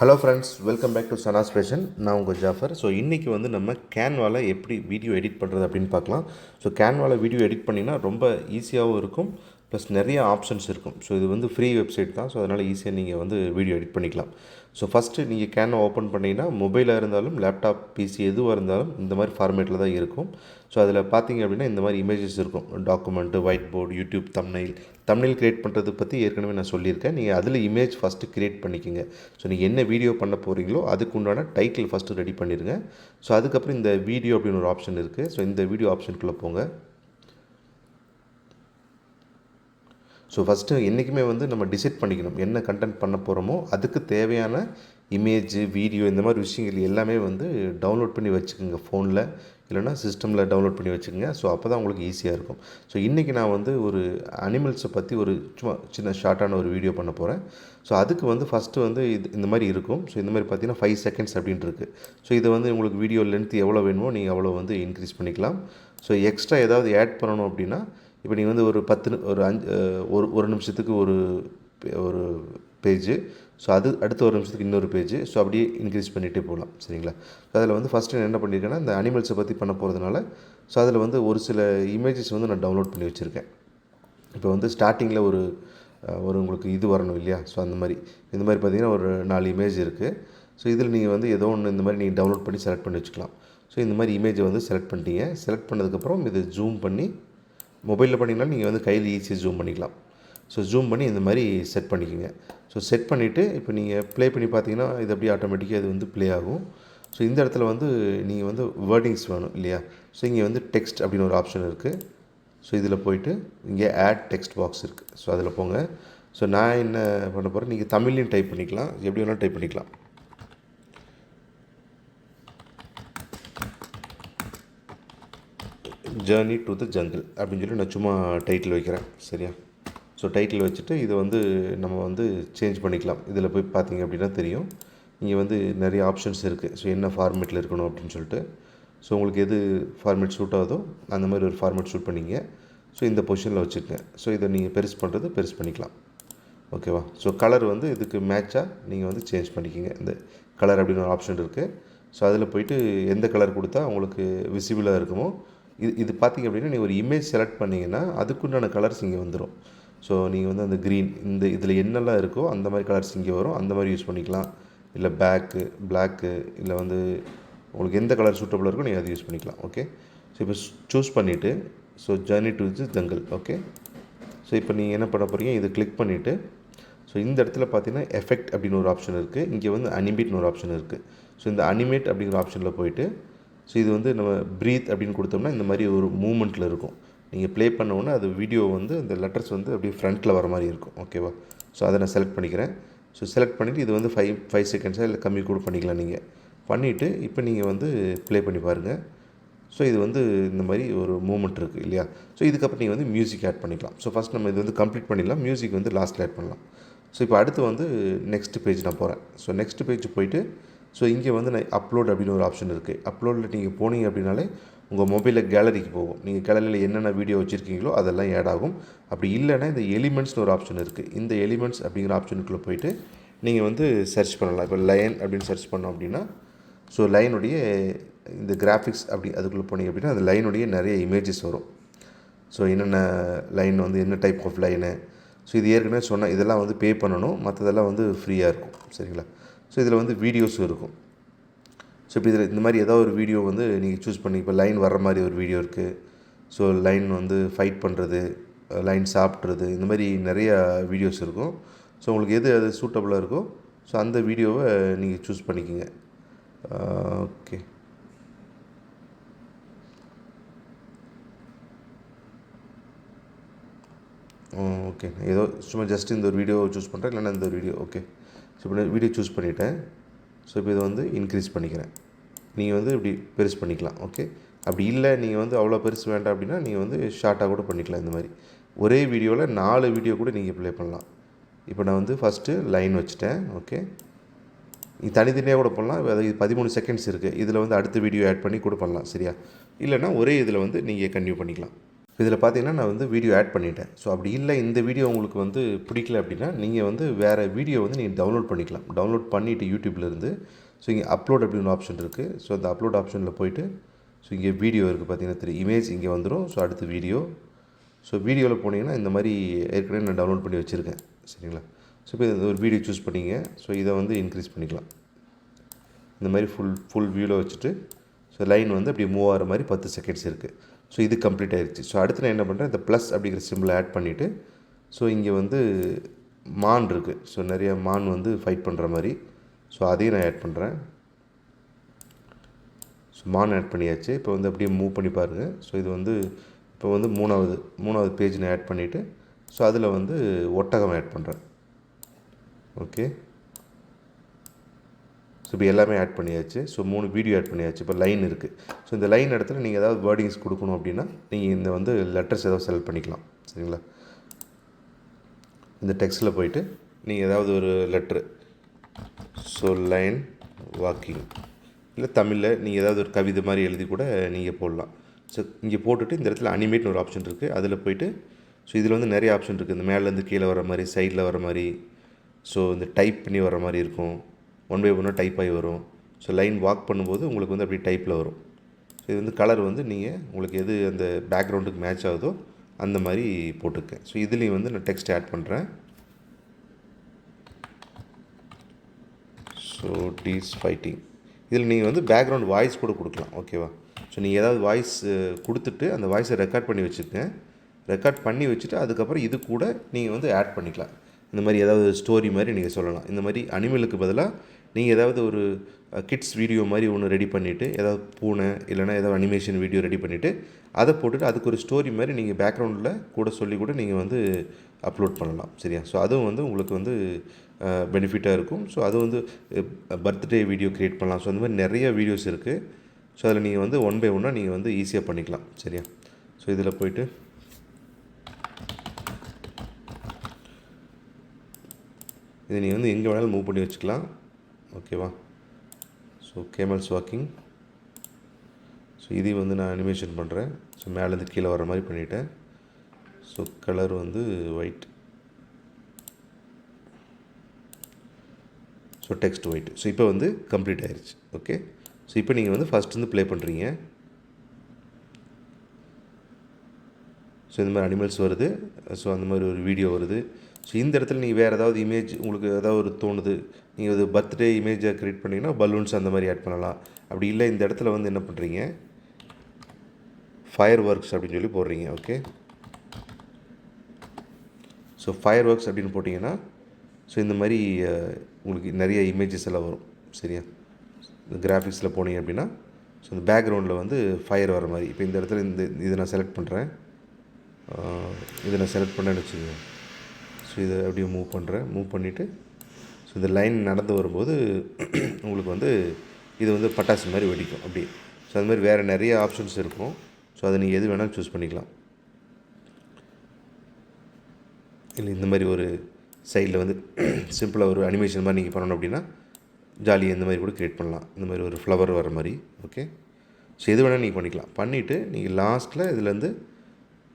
Hello friends, welcome back to sanasfashion. நான் உங்கள் Jaffer. So இன்றைக்கி வந்து நம்ம கேன்வாவில் எப்படி வீடியோ எடிட் பண்ணுறது அப்படின்னு பார்க்கலாம். ஸோ கேன்வாவில் வீடியோ எடிட் பண்ணிங்கன்னா ரொம்ப ஈஸியாகவும் இருக்கும், ப்ளஸ் நிறைய ஆப்ஷன்ஸ் இருக்கும். ஸோ இது வந்து ஃப்ரீ வெப்சைட் தான். ஸோ அதனால் ஈஸியாக நீங்கள் வந்து வீடியோ எடிட் பண்ணிக்கலாம். ஸோ ஃபஸ்ட்டு நீங்கள் கேன்வா ஓப்பன் பண்ணிங்கன்னா மொபைலாக இருந்தாலும் லேப்டாப் பிசி எதுவாக இருந்தாலும் இந்த மாதிரி ஃபார்மேட்டில் தான் இருக்கும். ஸோ அதில் பார்த்தீங்க அப்படின்னா இந்த மாதிரி இமேஜஸ் இருக்கும். Document, white board, YouTube thumbnail create பண்ணுறது பற்றி ஏற்கனவே நான் சொல்லியிருக்கேன். நீங்கள் அதில் இமேஜ் ஃபஸ்ட்டு க்ரியேட் பண்ணிக்கோங்க. ஸோ நீங்கள் என்ன வீடியோ பண்ண போகிறீங்களோ அதுக்கு உண்டான டைட்டில் ஃபஸ்ட்டு ரெடி பண்ணிடுங்க. ஸோ அதுக்கப்புறம் இந்த வீடியோ அப்படின்னு ஒரு ஆப்ஷன் இருக்குது. ஸோ இந்த வீடியோ ஆப்ஷனுக்குள்ளே போங்க. ஸோ ஃபஸ்ட்டு என்றைக்குமே வந்து நம்ம டிசைட் பண்ணிக்கணும் என்ன கண்டென்ட் பண்ண போகிறோமோ அதுக்கு தேவையான இமேஜ், வீடியோ இந்த மாதிரி விஷயங்கள் எல்லாமே வந்து டவுன்லோட் பண்ணி வச்சுக்கோங்க. ஃபோனில் இல்லைனா சிஸ்டமில் டவுன்லோட் பண்ணி வச்சுக்கோங்க. ஸோ அப்போ தான் உங்களுக்கு ஈஸியாக இருக்கும். ஸோ இன்றைக்கி நான் வந்து ஒரு அனிமல்ஸை பற்றி ஒரு சும்மா சின்ன ஷார்ட்டான ஒரு வீடியோ பண்ண போகிறேன். ஸோ அதுக்கு வந்து ஃபஸ்ட்டு வந்து இந்த மாதிரி இருக்கும். ஸோ இந்த மாதிரி பார்த்தீங்கன்னா 5 செகண்ட்ஸ் அப்படின்ட்டு இருக்குது. ஸோ இதை வந்து உங்களுக்கு வீடியோ லென்த் எவ்வளோ வேணுமோ நீங்கள் அவ்வளோ வந்து இன்க்ரீஸ் பண்ணிக்கலாம். ஸோ எக்ஸ்ட்ரா ஏதாவது ஆட் பண்ணணும் அப்படின்னா இப்போ நீங்கள் வந்து ஒரு 10 ஒரு நிமிஷத்துக்கு ஒரு பேஜு, ஸோ அடுத்த ஒரு நிமிஷத்துக்கு இன்னொரு பேஜு, ஸோ அப்படியே இன்க்ரீஸ் பண்ணிகிட்டே போகலாம். சரிங்களா? ஸோ அதில் வந்து ஃபஸ்ட்டு நான் என்ன பண்ணியிருக்கேன்னா இந்த அனிமல்ஸை பற்றி பண்ண போகிறதுனால ஸோ அதில் வந்து ஒரு சில இமேஜஸ் வந்து நான் டவுன்லோட் பண்ணி வச்சுருக்கேன். இப்போ வந்து ஸ்டார்டிங்கில் ஒரு உங்களுக்கு இது வரணும் இல்லையா? ஸோ இந்த மாதிரி பார்த்தீங்கன்னா ஒரு 4 இமேஜ் இருக்குது. ஸோ இதில் நீங்கள் வந்து ஏதோ ஒன்று இந்த மாதிரி நீங்கள் டவுன்லோட் பண்ணி செலக்ட் பண்ணி வச்சுக்கலாம். ஸோ இந்த மாதிரி இமேஜை வந்து செலக்ட் பண்ணிட்டீங்க. செலக்ட் பண்ணதுக்கப்புறம் இது ஜூம் பண்ணி மொபைலில் பண்ணிங்கனாலும் நீங்கள் வந்து கையில் ஈஸியாக ஜூம் பண்ணிக்கலாம். ஸோ ஜூம் பண்ணி இந்த மாதிரி செட் பண்ணிக்கோங்க. ஸோ செட் பண்ணிவிட்டு இப்போ நீங்கள் ப்ளே பண்ணி பார்த்தீங்கன்னா இது அப்படியே ஆட்டோமேட்டிக்காக இது வந்து ப்ளே ஆகும். ஸோ இந்த இடத்துல வந்து நீங்கள் வந்து வேர்டிங்ஸ் வேணும் இல்லையா? ஸோ இங்கே வந்து டெக்ஸ்ட் அப்படின்னு ஒரு ஆப்ஷன் இருக்குது. ஸோ இதில் போய்ட்டு இங்கே ஆட் டெக்ஸ்ட் பாக்ஸ் இருக்குது. ஸோ அதில் போங்க. ஸோ நான் என்ன பண்ண போகிறேன், நீங்கள் தமிழ்லையும் டைப் பண்ணிக்கலாம், எப்படி வேணாலும் டைப் பண்ணிக்கலாம். ஜேர்னி டு த ஜங்கிள் அப்படின்னு சொல்லி நான் சும்மா டைட்டில் வைக்கிறேன். சரியா? ஸோ டைட்டில் வச்சுட்டு இதை வந்து நம்ம வந்து சேஞ்ச் பண்ணிக்கலாம். இதில் போய் பார்த்தீங்க அப்படின்னா தெரியும், இங்கே வந்து நிறைய ஆப்ஷன்ஸ் இருக்குது. ஸோ என்ன ஃபார்மேட்டில் இருக்கணும் அப்படின்னு சொல்லிட்டு. ஸோ உங்களுக்கு எது ஃபார்மேட் சூட் ஆகுதோ அந்த மாதிரி ஒரு ஃபார்மேட் சூட் பண்ணிங்க. ஸோ இந்த பொசிஷனில் வச்சுக்கங்க. ஸோ இதை நீங்கள் பெருசு பண்ணிக்கலாம். ஓகேவா? ஸோ கலர் வந்து இதுக்கு மேட்சாக நீங்கள் வந்து சேஞ்ச் பண்ணிக்கிங்க. இந்த கலர் அப்படின்னு ஒரு ஆப்ஷன் இருக்குது. ஸோ அதில் போய்ட்டு எந்த கலர் கொடுத்தா உங்களுக்கு விசிபிளாக இருக்குமோ இது பார்த்தீங்க அப்படின்னா நீங்கள் ஒரு இமேஜ் செலக்ட் பண்ணிங்கன்னா அதுக்குண்டான கலர்ஸ் இங்கே வந்துடும். ஸோ நீங்கள் வந்து அந்த க்ரீன் இதில் என்னெல்லாம் இருக்கோ அந்த மாதிரி கலர்ஸ் இங்கே வரும். அந்த மாதிரி யூஸ் பண்ணிக்கலாம். இல்லை பிளாக்கு இல்லை வந்து உங்களுக்கு எந்த கலர் சூட்டபுளாக இருக்கோ நீங்கள் அதை யூஸ் பண்ணிக்கலாம். ஓகே? ஸோ இப்போ சூஸ் பண்ணிவிட்டு so journey to the jungle. Okay? So இப்போ நீங்கள் என்ன பண்ண போகிறீங்க, இது கிளிக் பண்ணிவிட்டு ஸோ இந்த இடத்துல பார்த்தீங்கன்னா எஃபெக்ட் அப்படின்னு ஒரு ஆப்ஷன் இருக்குது. இங்கே வந்து அனிமேட்னு ஒரு ஆப்ஷன் இருக்குது. ஸோ இந்த அனிமேட் அப்படிங்கிற ஆப்ஷனில் போய்ட்டு ஸோ இது வந்து நம்ம ப்ரீத் அப்படின்னு கொடுத்தோம்னா இந்த மாதிரி ஒரு மூமெண்ட்டில் இருக்கும். நீங்கள் ப்ளே பண்ணோன்னா அது வீடியோ வந்து இந்த லெட்டர்ஸ் வந்து அப்படியே ஃப்ரண்ட்டில் வர மாதிரி இருக்கும். ஓகேவா? ஸோ அதை நான் செலக்ட் பண்ணிக்கிறேன். ஸோ செலக்ட் பண்ணிவிட்டு இது வந்து 5 செகண்ட்ஸாக இல்லை கம்மி கூட பண்ணிக்கலாம். நீங்கள் பண்ணிவிட்டு இப்போ நீங்கள் வந்து ப்ளே பண்ணி பாருங்கள். ஸோ இது வந்து இந்த மாதிரி ஒரு மூமெண்ட் இருக்குது இல்லையா? ஸோ இதுக்கப்புறம் நீங்கள் வந்து மியூசிக் ஆட் பண்ணிக்கலாம். ஸோ ஃபஸ்ட் நம்ம இது வந்து கம்ப்ளீட் பண்ணிடலாம். மியூசிக் வந்து லாஸ்ட்டில் ஆட் பண்ணலாம். ஸோ இப்போ அடுத்து வந்து நெக்ஸ்ட் பேஜ் நான் போகிறேன். ஸோ நெக்ஸ்ட் பேஜ் போய்ட்டு ஸோ இங்கே வந்து நான் அப்லோட் அப்படின்னு ஒரு ஆப்ஷன் இருக்குது. அப்லோடில் நீங்கள் போனீங்க அப்படின்னாலே உங்கள் மொபைலில் கேலரிக்கு போகும். நீங்கள் கேலரியில் என்னென்ன வீடியோ வச்சுருக்கீங்களோ அதெல்லாம் ஆட் ஆகும். அப்படி இல்லைன்னா இந்த எலிமெண்ட்ஸ்னு ஒரு ஆப்ஷன் இருக்குது. இந்த எலிமெண்ட்ஸ் அப்படிங்கிற ஆப்ஷனுக்குள்ளே போய்ட்டு நீங்கள் வந்து சர்ச் பண்ணலாம். இப்போ லைன் அப்படின்னு சர்ச் பண்ணோம் அப்படின்னா ஸோ லைனுடைய இந்த கிராஃபிக்ஸ் அதுக்குள்ளே போனீங்க அப்படின்னா அந்த லைனுடைய நிறைய இமேஜஸ் வரும். ஸோ என்னென்ன லைன் வந்து என்ன டைப் ஆஃப் லைனு, ஸோ இது ஏற்கனவே சொன்னால் இதெல்லாம் வந்து பே பண்ணணும், மற்றதெல்லாம் வந்து ஃப்ரீயாக இருக்கும். சரிங்களா? ஸோ இதில் வந்து வீடியோஸும் இருக்கும். ஸோ இப்போ இதில் இந்த மாதிரி ஏதாவது ஒரு வீடியோ வந்து நீங்கள் சூஸ் பண்ணி இப்போ லைன் வர்ற மாதிரி ஒரு வீடியோ இருக்குது. ஸோ லைன் வந்து ஃபைட் பண்ணுறது, லைன் சாப்பிட்றது, இந்த மாதிரி நிறையா வீடியோஸ் இருக்கும். ஸோ உங்களுக்கு எது அது சூட்டபுளாக இருக்கோ ஸோ அந்த வீடியோவை நீங்கள் சூஸ் பண்ணிக்கோங்க. ஓகே. ஓகே, ஏதோ சும்மா ஜஸ்ட் இந்த ஒரு வீடியோவை சூஸ் பண்ணுறேன், இல்லைன்னா இந்த ஒரு வீடியோ. ஓகே. ஸோ இப்போ வீடியோ சூஸ் பண்ணிவிட்டேன். ஸோ இப்போ இதை வந்து இன்க்ரீஸ் பண்ணிக்கிறேன். நீங்கள் வந்து இப்படி பெருசு பண்ணிக்கலாம். ஓகே? அப்படி இல்லை நீங்கள் வந்து அவ்வளோ பெருசு வேண்டாம் அப்படின்னா நீங்கள் வந்து ஷார்ட்டாக கூட பண்ணிக்கலாம். இந்த மாதிரி ஒரே வீடியோவில் 4 வீடியோ கூட நீங்கள் ப்ளே பண்ணலாம். இப்போ நான் வந்து ஃபஸ்ட்டு லைன் வச்சுட்டேன். ஓகே? நீங்கள் தனித்தனியாக கூட பண்ணலாம். அது 13 செகண்ட்ஸ் இருக்குது. இதில் வந்து அடுத்த வீடியோ ஆட் பண்ணி கூட பண்ணலாம். சரியா? இல்லைனா ஒரே இதில் வந்து நீங்கள் கன்டினியூ பண்ணிக்கலாம். ஸோ இதில் பார்த்தீங்கன்னா நான் வந்து வீடியோ ஆட் பண்ணிட்டேன். ஸோ அப்படி இல்லை இந்த வீடியோ உங்களுக்கு வந்து பிடிக்கல அப்படின்னா நீங்கள் வந்து வேறு வீடியோ வந்து நீங்கள் டவுன்லோட் பண்ணிக்கலாம். டவுன்லோட் பண்ணிவிட்டு யூடியூப்லேருந்து ஸோ இங்கே அப்லோட் அப்படின்னு ஒரு ஆப்ஷன் இருக்குது. ஸோ அந்த அப்லோட் ஆப்ஷனில் போய்ட்டு ஸோ இங்கே வீடியோ இருக்குது பார்த்தீங்கன்னா தெரியும். இமேஜ் இங்கே வந்துடும். ஸோ அடுத்து வீடியோ. ஸோ வீடியோவில் போனீங்கன்னா இந்த மாதிரி ஏற்கனவே நான் டவுன்லோட் பண்ணி வச்சுருக்கேன். சரிங்களா? ஸோ இப்போ ஒரு வீடியோ சூஸ் பண்ணிங்க. ஸோ இதை வந்து இன்க்ரீஸ் பண்ணிக்கலாம். இந்த மாதிரி ஃபுல் வியூவில் வச்சுட்டு ஸோ லைன் வந்து அப்படி மூவ் ஆகிற மாதிரி 10 செகண்ட்ஸ் இருக்குது. ஸோ இது கம்ப்ளீட் ஆகிடுச்சு. ஸோ அடுத்து நான் என்ன பண்ணுறேன், இந்த ப்ளஸ் அப்படிங்கிற சிம்பிளை ஆட் பண்ணிவிட்டு ஸோ இங்கே வந்து மான் இருக்குது. ஸோ நிறைய மான் வந்து ஃபைட் பண்ணுற மாதிரி. ஸோ அதையும் நான் ஆட் பண்ணுறேன். ஸோ மான் ஆட் பண்ணியாச்சு. இப்போ வந்து அப்படியே மூவ் பண்ணி பாருங்கள். ஸோ இது வந்து இப்போ வந்து மூணாவது பேஜ் நான் ஆட் பண்ணிவிட்டு ஸோ அதில் வந்து ஒட்டகம் ஆட் பண்ணுறேன். ஓகே. ஸோ இப்போ எல்லாமே ஆட் பண்ணியாச்சு. ஸோ 3 வீடியோ ஆட் பண்ணியாச்சு. இப்போ லைன் இருக்குது. ஸோ இந்த லைன் இடத்துல நீங்கள் ஏதாவது வேர்டிங்ஸ் கொடுக்கணும் அப்படின்னா நீங்கள் இந்த வந்து லெட்டர்ஸ் ஏதாவது செலக்ட் பண்ணிக்கலாம். சரிங்களா? இந்த டெக்ஸ்ட்டில் போய்ட்டு நீங்கள் ஏதாவது ஒரு லெட்ரு ஸோ லைன் வாக்கிங் இல்லை தமிழில் நீங்கள் ஏதாவது ஒரு கவிதை மாதிரி எழுதி கூட நீங்கள் போடலாம். ஸோ இங்கே போட்டுட்டு இந்த இடத்துல அனிமேட்னு ஒரு ஆப்ஷன் இருக்குது. அதில் போய்ட்டு ஸோ இதில் வந்து நிறைய ஆப்ஷன் இருக்குது. இந்த மேலேருந்து கீழே வர மாதிரி, சைடில் வர மாதிரி, ஸோ இந்த டைப் பண்ணி வர மாதிரி இருக்கும். 1 by 1 டைப் ஆகி வரும். ஸோ லைன் வாக் பண்ணும்போது உங்களுக்கு வந்து அப்படி டைப்பில் வரும். ஸோ இது வந்து கலர் வந்து நீங்கள் உங்களுக்கு எது அந்த பேக்ரவுண்டுக்கு மேட்ச் ஆகுதோ அந்த மாதிரி போட்டுருக்கேன். ஸோ இதுலேயும் வந்து நான் டெக்ஸ்ட் ஆட் பண்ணுறேன். So these fighting. இதில் நீங்கள் வந்து பேக்ரவுண்ட் வாய்ஸ் கூட கொடுக்கலாம். ஓகேவா? ஸோ நீங்கள் ஏதாவது வாய்ஸ் கொடுத்துட்டு அந்த வாய்ஸை ரெக்கார்ட் பண்ணி வச்சுருக்கேன். ரெக்கார்ட் பண்ணி வச்சுட்டு அதுக்கப்புறம் இது கூட நீங்கள் வந்து ஆட் பண்ணிக்கலாம். இந்த மாதிரி ஏதாவது ஸ்டோரி மாதிரி நீங்கள் சொல்லலாம். இந்த மாதிரி அனிமலுக்கு பதிலாக நீங்கள் ஏதாவது ஒரு கிட்ஸ் வீடியோ மாதிரி ஒன்று ரெடி பண்ணிவிட்டு ஏதாவது பூனை இல்லைனா ஏதாவது அனிமேஷன் வீடியோ ரெடி பண்ணிவிட்டு அதை போட்டுட்டு அதுக்கு ஒரு ஸ்டோரி மாதிரி நீங்கள் பேக்ரவுண்டில் கூட சொல்லி கூட நீங்கள் வந்து அப்லோட் பண்ணலாம். சரியா? ஸோ அதுவும் வந்து உங்களுக்கு வந்து பெனிஃபிட்டாக இருக்கும். ஸோ அது வந்து பர்த்டே வீடியோ க்ரியேட் பண்ணலாம். ஸோ அந்த மாதிரி நிறைய வீடியோஸ் இருக்குது. ஸோ அதில் நீங்கள் வந்து 1 by 1 நீங்கள் வந்து ஈஸியாக பண்ணிக்கலாம். சரியா? ஸோ இதில் போய்ட்டு இதை நீங்கள் வந்து எங்கே வேணாலும் மூவ் பண்ணி வச்சுக்கலாம். ஓகேவா? So camels walking. ஸோ இதையும் வந்து நான் அனிமேஷன் பண்ணுறேன். ஸோ மேலேருந்து கீழே வர மாதிரி பண்ணிவிட்டேன். ஸோ கலர் வந்து white. So text white. So இப்போ வந்து கம்ப்ளீட் ஆயிடுச்சு. ஓகே. ஸோ இப்போ நீங்கள் வந்து ஃபஸ்ட்டு ப்ளே பண்ணுறீங்க. ஸோ இந்த மாதிரி அனிமல்ஸ் வருது. ஸோ அந்த மாதிரி ஒரு வீடியோ வருது. ஸோ இந்த இடத்துல நீங்கள் வேறு ஏதாவது இமேஜ் உங்களுக்கு ஏதாவது ஒரு தோணுது, நீங்கள் ஒரு பர்த்டே இமேஜை க்ரியேட் பண்ணிங்கன்னா பலூன்ஸ் அந்த மாதிரி ஆட் பண்ணலாம். அப்படி இல்லை இந்த இடத்துல வந்து என்ன பண்ணுறீங்க, ஃபயர் ஒர்க்ஸ் அப்படின்னு சொல்லி போடுறீங்க. ஓகே. ஸோ ஃபயர் ஒர்க்ஸ் அப்படின்னு போட்டிங்கன்னா ஸோ இந்த மாதிரி உங்களுக்கு நிறைய இமேஜஸ் எல்லாம் வரும். சரியா? இந்த கிராஃபிக்ஸில் போனீங்க அப்படின்னா ஸோ இந்த பேக்ரவுண்டில் வந்து ஃபயர் வர மாதிரி. இப்போ இந்த இடத்துல இதை நான் செலக்ட் பண்ணுறேன். இதை நான் செலக்ட் பண்ணேன்னு வச்சுக்கோங்க. ஸோ இதை அப்படியே மூவ் பண்ணிவிட்டு ஸோ இந்த லைன் நடந்து வரும்போது உங்களுக்கு வந்து இது வந்து பட்டாசு மாதிரி வெடிக்கும் அப்படி. ஸோ அது மாதிரி வேறு நிறைய ஆப்ஷன்ஸ் இருக்கும். ஸோ அதை நீங்கள் எது வேணாலும் சூஸ் பண்ணிக்கலாம். இல்லை இந்த மாதிரி ஒரு சைடில் வந்து சிம்பிளாக ஒரு அனிமேஷன் மாதிரி நீங்கள் பண்ணணும் அப்படின்னா ஜாலியாக இந்த மாதிரி கூட க்ரியேட் பண்ணலாம். இந்த மாதிரி ஒரு ஃப்ளவர் வர மாதிரி. ஓகே. ஸோ எது வேணால் நீங்கள் பண்ணிக்கலாம். பண்ணிவிட்டு நீங்கள் லாஸ்ட்டில் இதுலேருந்து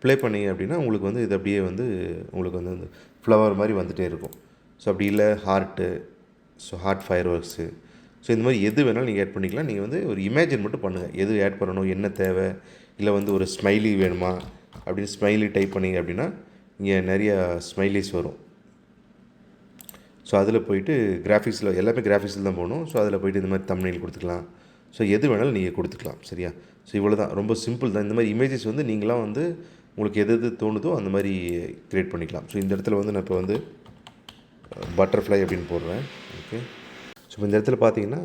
ப்ளே பண்ணிங்க அப்படின்னா உங்களுக்கு வந்து இது அப்படியே வந்து உங்களுக்கு வந்து அந்த ஃப்ளவர் மாதிரி வந்துகிட்டே இருக்கும். ஸோ அப்படி இல்லை heart, so heart fire works, so இந்த மாதிரி எது வேணாலும் நீங்கள் ஆட் பண்ணிக்கலாம். நீங்கள் வந்து ஒரு இமேஜின் மட்டும் பண்ணுங்கள், எது ஆட் பண்ணணும், என்ன தேவை, இல்லை வந்து ஒரு ஸ்மைலி வேணுமா அப்படின்னு ஸ்மைலி டைப் பண்ணிங்க அப்படின்னா இங்கே நிறையா ஸ்மைலிஸ் வரும். ஸோ அதில் போய்ட்டு கிராஃபிக்ஸில் எல்லாமே கிராஃபிக்ஸில் தான் போகணும். ஸோ அதில் போய்ட்டு இந்த மாதிரி தம்ப்நெயில் கொடுத்துக்கலாம். ஸோ எது வேணாலும் நீங்கள் கொடுத்துக்கலாம். சரியா? ஸோ இவ்வளோ தான், ரொம்ப சிம்பிள் தான். இந்த மாதிரி இமேஜஸ் வந்து நீங்களாம் வந்து உங்களுக்கு எது தோணுதோ அந்த மாதிரி க்ரியேட் பண்ணிக்கலாம். ஸோ இந்த இடத்துல வந்து நான் இப்போ வந்து பட்டர்ஃப்ளை அப்படின்னு போடுறேன். ஓகே. ஸோ இந்த இடத்துல பார்த்தீங்கன்னா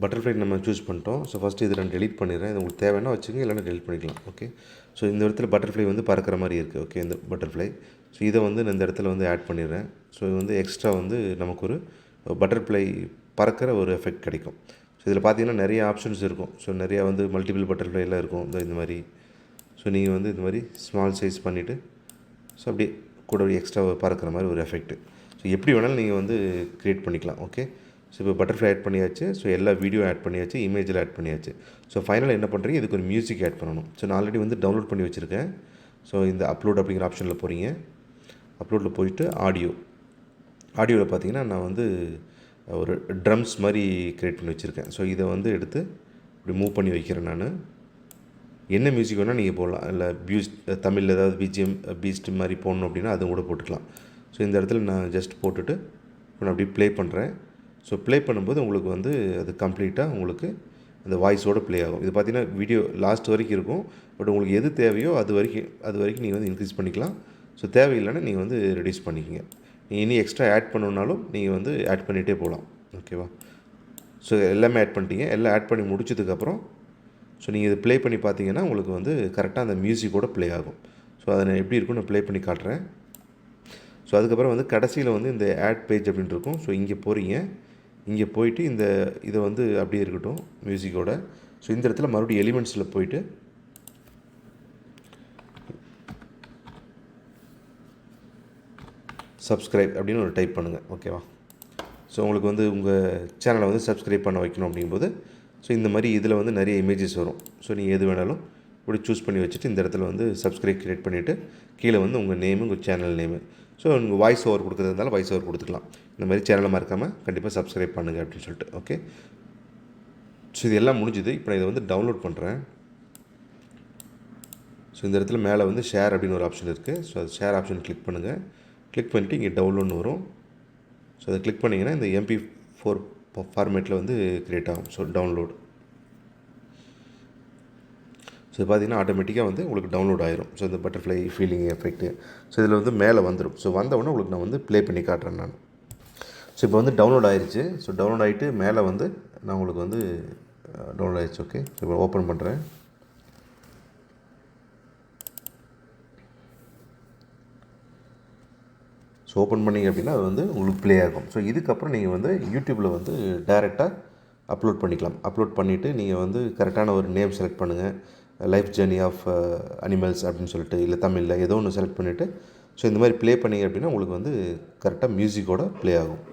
பட்டர்ஃப்ளை நம்ம சூஸ் பண்ணிட்டோம். ஸோ ஃபஸ்ட்டு இதை நான் டெலிட் பண்ணிடுறேன். இது உங்களுக்கு தேவைன்னா வச்சுங்க, இல்லைன்னா டெலிட் பண்ணிக்கலாம். ஓகே. ஸோ இந்த இடத்துல பட்டர்ஃப்ளை வந்து பறக்கிற மாதிரி இருக்குது. ஓகே. இந்த பட்டர்ஃப்ளை ஸோ இதை வந்து நான் இந்த இடத்துல வந்து ஆட் பண்ணிடுறேன். ஸோ இது வந்து எக்ஸ்ட்ரா வந்து நமக்கு ஒரு பட்டர்ஃப்ளை பறக்கிற ஒரு எஃபெக்ட் கிடைக்கும். ஸோ இதில் பார்த்தீங்கன்னா நிறைய ஆப்ஷன்ஸ் இருக்கும். ஸோ நிறையா வந்து மல்டிபிள் பட்டர்ஃப்ளைலாம் இருக்கும். இந்த மாதிரி ஸோ நீங்கள் வந்து இந்த மாதிரி ஸ்மால் சைஸ் பண்ணிவிட்டு ஸோ அப்படியே கூட எக்ஸ்ட்ரா பறக்கிற மாதிரி ஒரு எஃபெக்ட்டு. ஸோ எப்படி வேணாலும் நீங்கள் வந்து க்ரியேட் பண்ணிக்கலாம். ஓகே. ஸோ இப்போ பட்டர்ஃப்ளை ஆட் பண்ணியாச்சு. ஸோ எல்லா வீடியோ ஆட் பண்ணியாச்சு, இமேஜில் ஆட் பண்ணியாச்சு. ஸோ ஃபைனலாக என்ன பண்ணுறீங்க, இதுக்கு ஒரு மியூசிக் ஆட் பண்ணணும். ஸோ நான் ஆல்ரெடி வந்து டவுன்லோட் பண்ணி வச்சுருக்கேன். ஸோ இந்த அப்லோட் அப்படிங்கிற ஆப்ஷனில் போகிறீங்க. அப்லோடில் போயிட்டு ஆடியோவில் பார்த்தீங்கன்னா நான் வந்து ஒரு ட்ரம்ஸ் மாதிரி க்ரியேட் பண்ணி வச்சுருக்கேன். ஸோ இதை வந்து எடுத்து இப்படி மூவ் பண்ணி வைக்கிறேன் நான். என்ன மியூசிக் வேணால் நீங்கள் போடலாம். இல்லை தமிழில் ஏதாவது பிஜிஎம் பீஸ்ட் மாதிரி போடணும் அப்படின்னா அதுவும் கூட போட்டுக்கலாம். ஸோ இந்த இடத்துல நான் ஜஸ்ட் போட்டுட்டு இப்போ நான் அப்படியே ப்ளே பண்ணுறேன். ஸோ ப்ளே பண்ணும்போது உங்களுக்கு வந்து அது கம்ப்ளீட்டாக உங்களுக்கு அந்த வாய்ஸோடு ப்ளே ஆகும். இது பார்த்திங்கன்னா வீடியோ லாஸ்ட் வரைக்கும் இருக்கும். பட் உங்களுக்கு எது தேவையோ அது வரைக்கும் நீங்கள் வந்து இன்க்ரீஸ் பண்ணிக்கலாம். ஸோ தேவையில்லைன்னா நீங்கள் வந்து ரெடியூஸ் பண்ணிக்கங்க. நீங்கள் இனி எக்ஸ்ட்ரா ஆட் பண்ணணுன்னாலும் நீங்கள் வந்து ஆட் பண்ணிகிட்டே போகலாம். ஓகேவா? ஸோ எல்லாமே ஆட் பண்ணிட்டீங்க. எல்லாம் ஆட் பண்ணி முடிச்சதுக்கப்புறம் ஸோ நீங்கள் இதை ப்ளே பண்ணி பார்த்தீங்கன்னா உங்களுக்கு வந்து கரெக்டாக அந்த மியூசிக்கோட ப்ளே ஆகும். ஸோ அதை நான் எப்படி இருக்குன்னு நான் ப்ளே பண்ணி காட்டுறேன். ஸோ அதுக்கப்புறம் வந்து கடைசியில் வந்து இந்த ஆட் பேஜ் அப்படின்ட்டு இருக்கும். ஸோ இங்கே போகிறீங்க. இங்கே போயிட்டு இதை வந்து அப்படியே இருக்கட்டும் மியூசிக்கோட. ஸோ இந்த இடத்துல மறுபடியும் எலிமெண்ட்ஸில் போயிட்டு சப்ஸ்கிரைப் அப்படின்னு ஒரு டைப் பண்ணுங்கள். ஓகேவா? ஸோ உங்களுக்கு வந்து உங்கள் சேனலை வந்து சப்ஸ்கிரைப் பண்ண வைக்கணும் அப்படிங்கும்போது ஸோ இந்த மாதிரி இதில் வந்து நிறைய இமேஜஸ் வரும். ஸோ நீங்கள் எது வேணாலும் இப்படி சூஸ் பண்ணி வச்சுட்டு இந்த இடத்துல வந்து சப்ஸ்கிரைப் க்ரியேட் பண்ணிவிட்டு கீழே வந்து உங்கள் நேமு, உங்கள் சேனல் நேமு. ஸோ உங்கள் வாய்ஸ் ஓவர் கொடுக்குறது இருந்தாலும் வாய்ஸ் ஓவர் கொடுத்துக்கலாம். இந்த மாதிரி சேனலை மறக்காமல் கண்டிப்பாக சப்ஸ்கிரைப் பண்ணுங்கள் அப்படின்னு சொல்லிட்டு. ஓகே, ஸோ இது எல்லாம் முடிஞ்சுது. இப்போ நான் இதை வந்து டவுன்லோட் பண்ணுறேன். ஸோ இந்த இடத்துல மேலே வந்து ஷேர் அப்படின்னு ஒரு ஆப்ஷன் இருக்குது. ஸோ அது ஷேர் ஆப்ஷன் கிளிக் பண்ணுங்கள். கிளிக் பண்ணிவிட்டு இங்கே டவுன்லோட்னு வரும். ஸோ அதை கிளிக் பண்ணிங்கன்னா இந்த MP4 ஃபார்மேட்டில் வந்து க்ரியேட் ஆகும். So download. ஸோ பார்த்திங்கன்னா ஆட்டோமேட்டிக்காக வந்து உங்களுக்கு டவுன்லோட் ஆயிரும். ஸோ இந்த பட்டர்ஃப்ளை ஃபீலிங் எஃபெக்ட்டு ஸோ இதில் வந்து மேலே வந்துடும். ஸோ வந்தவுடனே உங்களுக்கு நான் வந்து ப்ளே பண்ணி காட்டுறேன் நான். ஸோ இப்போ வந்து டவுன்லோட் ஆயிடுச்சு. ஸோ டவுன்லோட் ஆகிட்டு மேலே வந்து நான் உங்களுக்கு வந்து டவுன்லோட் ஆகிடுச்சு. ஓகே, ஸோ இப்போ ஓப்பன் பண்ணுறேன். ஸோ ஓப்பன் பண்ணிங்க அப்படின்னா அது வந்து உங்களுக்கு ப்ளே ஆகும். ஸோ இதுக்கப்புறம் நீங்கள் வந்து யூடியூப்பில் வந்து டைரெக்டாக அப்லோட் பண்ணிக்கலாம். அப்லோட் பண்ணிவிட்டு நீங்கள் வந்து கரெக்டான ஒரு நேம் செலக்ட் பண்ணுங்கள். லைஃப் ஜேர்னி ஆஃப் அனிமல்ஸ் அப்படின்னு சொல்லிட்டு, இல்லை தமிழில் ஏதோ ஒன்று செலக்ட் பண்ணிவிட்டு ஸோ இந்த மாதிரி ப்ளே பண்ணிங்க அப்படின்னா உங்களுக்கு வந்து கரெக்டாக மியூசிக்கோட ப்ளே ஆகும்.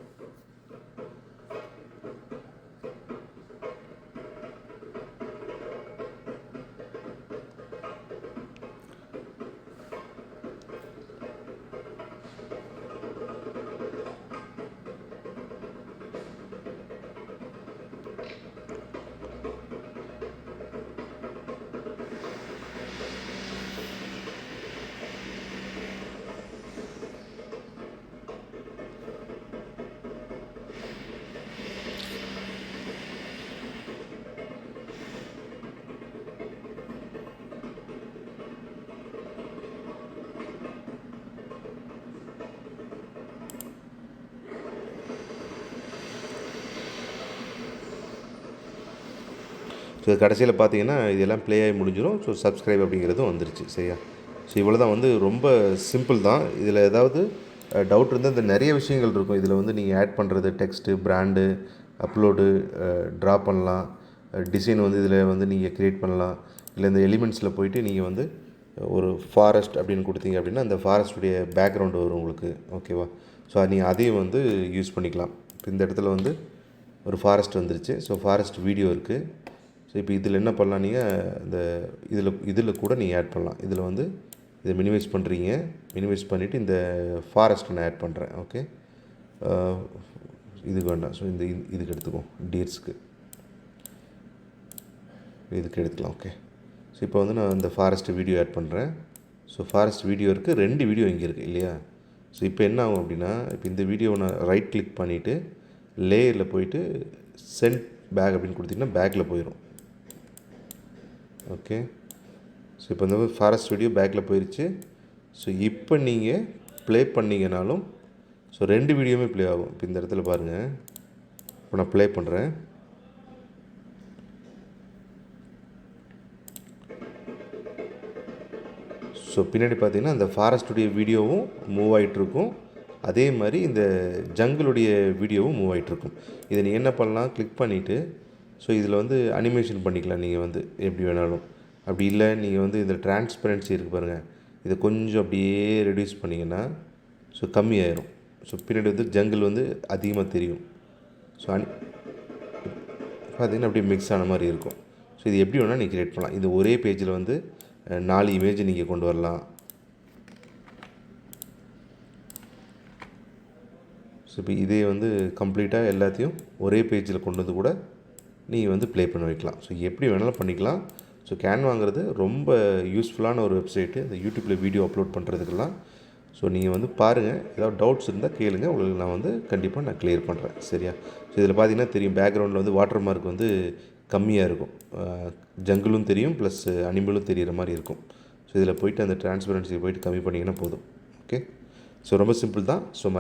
ஸோ கடைசியில் பார்த்தீங்கன்னா இதெல்லாம் ப்ளே ஆகி முடிஞ்சிடும். ஸோ சப்ஸ்கிரைப் அப்படிங்கிறதும் வந்துருச்சு. சரியா? ஸோ இவ்வளோ தான். வந்து ரொம்ப சிம்பிள் தான். இதில் ஏதாவது டவுட் இருந்தால் இந்த நிறைய விஷயங்கள் இருக்கும். இதில் வந்து நீங்கள் ஆட் பண்ணுறது டெக்ஸ்ட்டு, பிராண்டு, அப்லோடு, ட்ரா பண்ணலாம். டிசைன் வந்து இதில் வந்து நீங்கள் க்ரியேட் பண்ணலாம். இல்லை இந்த எலிமெண்ட்ஸில் போயிட்டு நீங்கள் வந்து ஒரு ஃபாரஸ்ட் அப்படின்னு கொடுத்தீங்க அப்படின்னா அந்த ஃபாரஸ்ட்டுடைய பேக்ரவுண்டு வரும் உங்களுக்கு. ஓகேவா? ஸோ நீங்கள் அதையும் வந்து யூஸ் பண்ணிக்கலாம். இப்போ இந்த இடத்துல வந்து ஒரு ஃபாரஸ்ட் வந்துருச்சு. ஸோ ஃபாரஸ்ட் வீடியோ இருக்குது. ஸோ இப்போ இதில் என்ன பண்ணலாம், நீங்கள் இந்த இதில் கூட நீங்கள் ஆட் பண்ணலாம். இதில் வந்து இதை மினிமைஸ் பண்ணுறீங்க. மினிமைஸ் பண்ணிவிட்டு இந்த ஃபாரஸ்ட்டை நான் ஆட் பண்ணுறேன். ஓகே, இதுக்கு வேண்டாம். ஸோ இதுக்கு எடுத்துக்குவோம். டீர்ஸ்க்கு இதுக்கு எடுத்துக்கலாம். ஓகே, ஸோ இப்போ வந்து நான் இந்த ஃபாரஸ்ட் வீடியோ ஆட் பண்ணுறேன். ஸோ ஃபாரஸ்ட் வீடியோ இருக்குது, 2 வீடியோ இங்கே இருக்குது இல்லையா? ஸோ இப்போ என்ன ஆகும் அப்படின்னா, இப்போ இந்த வீடியோவை நான் ரைட் கிளிக் பண்ணிவிட்டு லேயரில் போயிட்டு சென்ட் பேக் அப்படின்னு கொடுத்திங்கன்னா பேக்கில் போயிடும். ஓகே, ஸோ இப்போ இந்த ஃபாரஸ்ட் வீடியோ பேக்கில் போயிடுச்சு. ஸோ இப்போ நீங்கள் ப்ளே பண்ணிங்கனாலும் ஸோ 2 வீடியோவுமே ப்ளே ஆகும். இப்போ இந்த இடத்துல பாருங்கள். இப்போ நான் ப்ளே பண்ணுறேன். ஸோ பின்னாடி பார்த்தீங்கன்னா அந்த ஃபாரஸ்ட்டுடைய வீடியோவும் மூவ் ஆகிட்ருக்கும். அதே மாதிரி இந்த ஜங்கிளுடைய வீடியோவும் மூவ் ஆகிட்ருக்கும். இதை நீங்கள் என்ன பண்ணலாம், கிளிக் பண்ணிவிட்டு ஸோ இதில் வந்து அனிமேஷன் பண்ணிக்கலாம். நீங்கள் வந்து எப்படி வேணாலும். அப்படி இல்லை நீங்கள் வந்து இதில் டிரான்ஸ்பரன்சி இருக்குது பாருங்கள், இதை கொஞ்சம் அப்படியே ரெடியூஸ் பண்ணிங்கன்னா ஸோ கம்மியாயிரும். ஸோ பின்னாடி வந்து ஜங்கிள் வந்து அதிகமாக தெரியும். ஸோ பார்த்தீங்கன்னா அப்படியே மிக்ஸ் ஆன மாதிரி இருக்கும். ஸோ இது எப்படி வேணால் நீங்கள் க்ரியேட் பண்ணலாம். இது ஒரே பேஜில் வந்து 4 இமேஜ் நீங்கள் கொண்டு வரலாம். ஸோ இப்போ இதே வந்து கம்ப்ளீட்டாக எல்லாத்தையும் ஒரே பேஜில் கொண்டு வந்து கூட நீங்கள் வந்து ப்ளே பண்ண வைக்கலாம். ஸோ எப்படி வேணாலும் பண்ணிக்கலாம். ஸோ கேன்வாங்கிறது ரொம்ப யூஸ்ஃபுல்லான ஒரு வெப்சைட்டு. அந்த யூடியூப்பில் வீடியோ அப்லோட் பண்ணுறதுக்கெல்லாம். ஸோ நீங்கள் வந்து பாருங்கள், ஏதாவது டவுட்ஸ் இருந்தால் கேளுங்க, உங்களுக்கு நான் வந்து கண்டிப்பாக நான் கிளியர் பண்ணுறேன். சரியா? ஸோ இதில் பார்த்தீங்கன்னா தெரியும், பேக்ரவுண்டில் வந்து வாட்டர் மார்க் வந்து கம்மியாக இருக்கும். ஜங்கிளும் தெரியும், ப்ளஸ் அனிமலும் தெரிகிற மாதிரி இருக்கும். ஸோ இதில் போய்ட்டு அந்த டிரான்ஸ்பரன்சியை போய்ட்டு கம்மி பண்ணிங்கன்னா போதும். ஓகே. ஸோ ரொம்ப சிம்பிள் தான். ஸோ